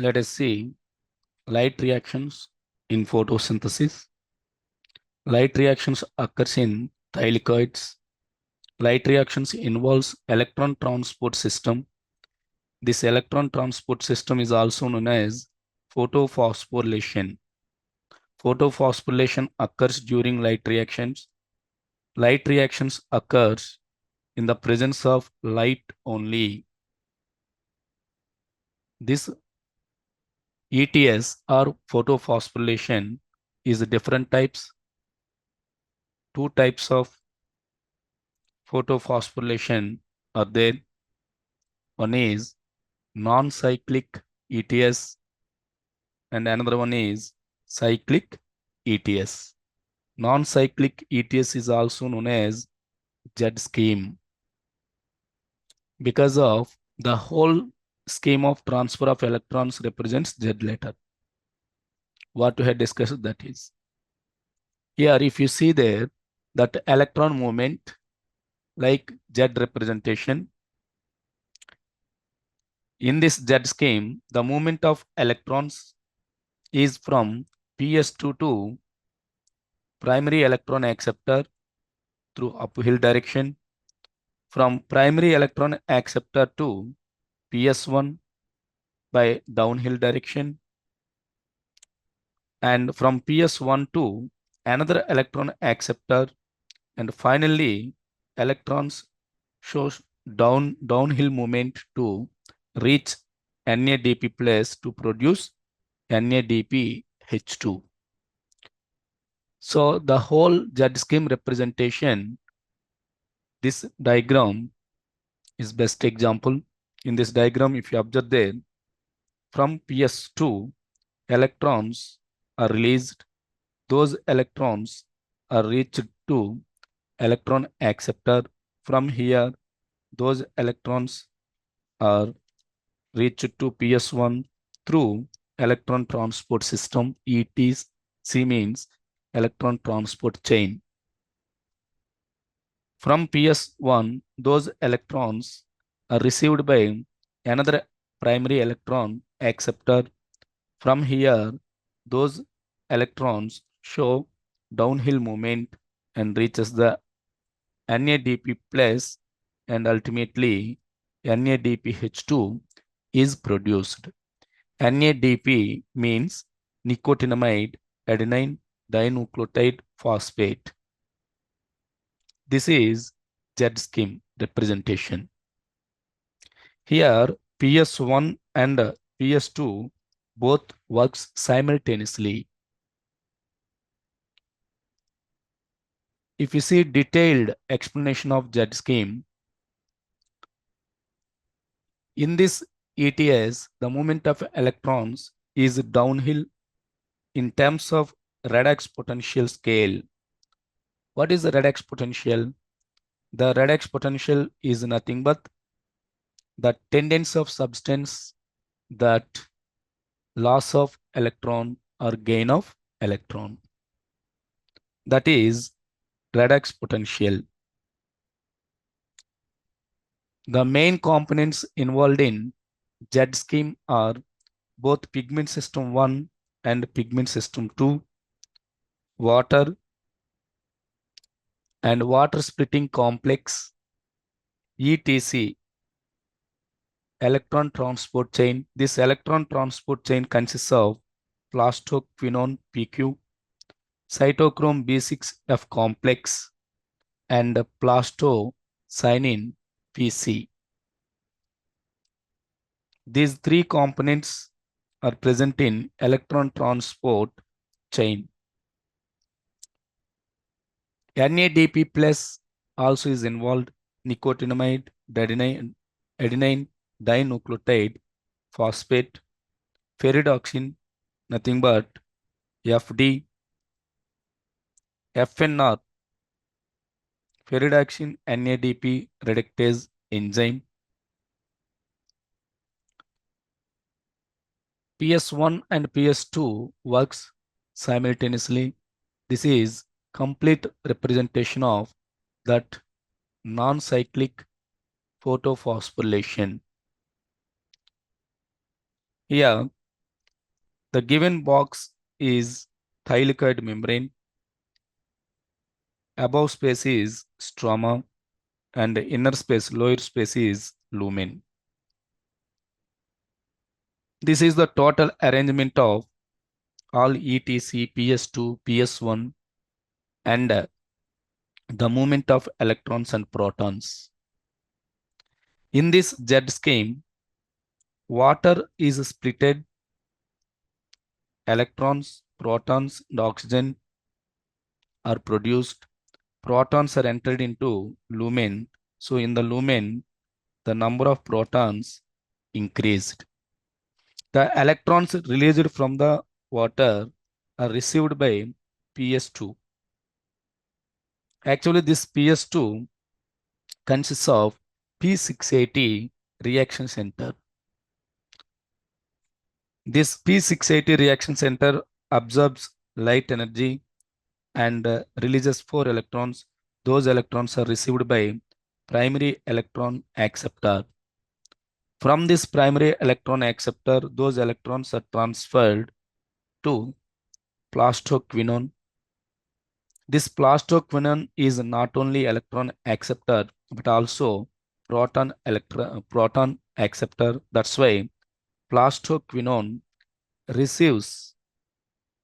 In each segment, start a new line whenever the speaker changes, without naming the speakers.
Let us see light reactions in photosynthesis. Light reactions occurs in thylakoids. Light reactions involves electron transport system. This electron transport system is also known as photophosphorylation. Photophosphorylation occurs during light reactions. Light reactions occurs in the presence of light only. This ETS or photophosphorylation is different types. Two types of photophosphorylation are there. One is non-cyclic ETS and another one is cyclic ETS. Non-cyclic ETS is also known as Z scheme because of the whole scheme of transfer of electrons represents Z letter. What we had discussed, that is. Here, if you see there, that electron movement like Z representation, in this Z scheme, the movement of electrons is from PS2 to primary electron acceptor through uphill direction, from primary electron acceptor to PS1 by downhill direction, and from PS1 to another electron acceptor, and finally electrons shows downhill movement to reach NADP place to produce NADPH2. So the whole Z scheme representation, this diagram is best example. In this diagram, if you observe there, from PS2, electrons are released. Those electrons are reached to electron acceptor. From here, those electrons are reached to PS1 through electron transport system. ETC means electron transport chain. From PS1, those electrons are received by another primary electron acceptor. From here, those electrons show downhill movement and reaches the NADP plus, and ultimately NADPH2 is produced. NADP means nicotinamide adenine dinucleotide phosphate. This is Z scheme representation. Here PS1 and PS2 both works simultaneously. If you see detailed explanation of Z scheme, in this ETS, the movement of electrons is downhill in terms of redox potential scale. What is the redox potential? The redox potential is nothing but the tendency of substance that loss of electron or gain of electron. That is redox potential. The main components involved in Z scheme are both pigment system 1 and pigment system 2, water and water splitting complex, ETC, electron transport chain. This electron transport chain consists of plastoquinone PQ, cytochrome B6F complex, and plastocyanin PC. These three components are present in electron transport chain. NADP plus also is involved, nicotinamide adenine dinucleotide phosphate, ferridoxin, nothing but FD, FNR, ferridoxin NADP reductase enzyme. PS1 and PS2 works simultaneously. This is complete representation of that non-cyclic photophosphorylation. Here, The given box is thylakoid membrane, above space is stroma, and inner space, lower space is lumen. This is the total arrangement of all ETC, PS2, PS1, and the movement of electrons and protons. In this Z scheme, water is splitted, electrons, protons, and oxygen are produced. Protons are entered into lumen. So in the lumen, the number of protons increased. The electrons released from the water are received by PS2. Actually, this PS2 consists of P680 reaction center. This P680 reaction center absorbs light energy and releases 4 electrons. Those electrons are received by primary electron acceptor. From this primary electron acceptor, those electrons are transferred to plastoquinone. This plastoquinone is not only electron acceptor but also proton acceptor. That's why plastoquinone receives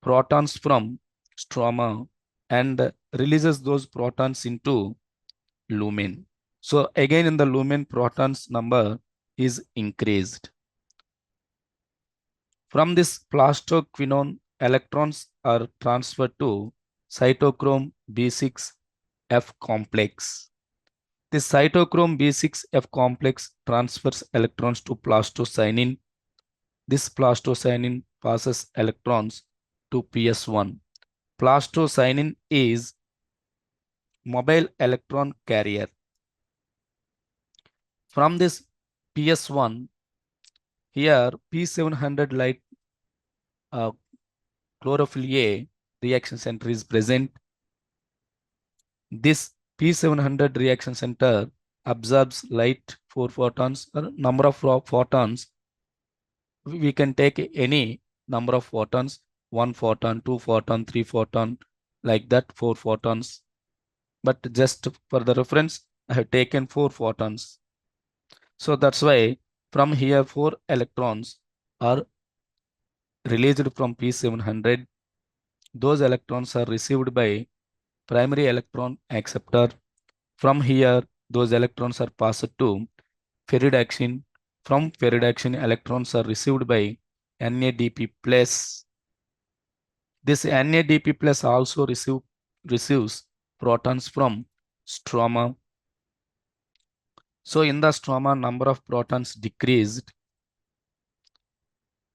protons from stroma and releases those protons into lumen. So again in the lumen, protons number is increased. From this plastoquinone, electrons are transferred to cytochrome B6F complex. This cytochrome B6F complex transfers electrons to plastocyanin. This plastocyanin passes electrons to PS1. Plastocyanin is mobile electron carrier. From this PS1, here P700 light uh, chlorophyll A reaction center is present. This P700 reaction center absorbs light 4 photons, or number of photons. We can take any number of photons, 1 photon, 2 photon, 3 photon, like that, 4 photons. But just for the reference, I have taken 4 photons. So that's why from here 4 electrons are released from P700. Those electrons are received by primary electron acceptor. From here, those electrons are passed to ferridaxine. From ferridaxine, electrons are received by NADP plus. This NADP plus also receives protons from stroma. So in the stroma, number of protons decreased.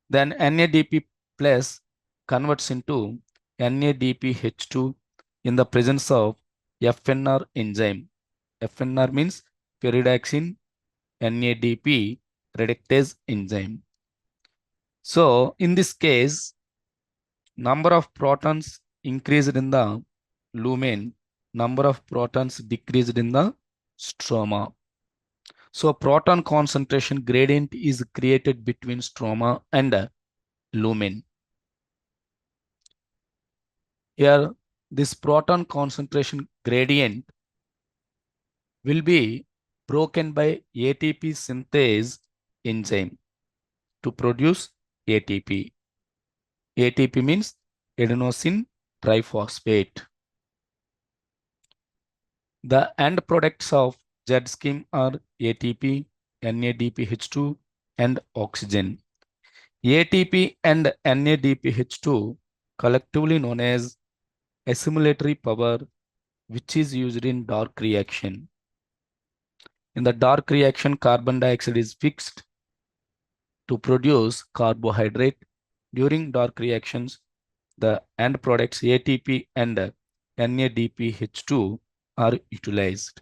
Then NADP plus converts into NADPH2 in the presence of FNR enzyme. FNR means pyridoxine NADP reductase enzyme. So in this case, number of protons increased in the lumen, number of protons decreased in the stroma. So proton concentration gradient is created between stroma and lumen. Here, this proton concentration gradient will be broken by ATP synthase enzyme to produce ATP. ATP means adenosine triphosphate. The end products of Z scheme are ATP, NADPH2, and oxygen. ATP and NADPH2 collectively known as assimilatory power, which is used in dark reaction. In the dark reaction, carbon dioxide is fixed to produce carbohydrate. During dark reactions, the end products ATP and NADPH2 are utilized.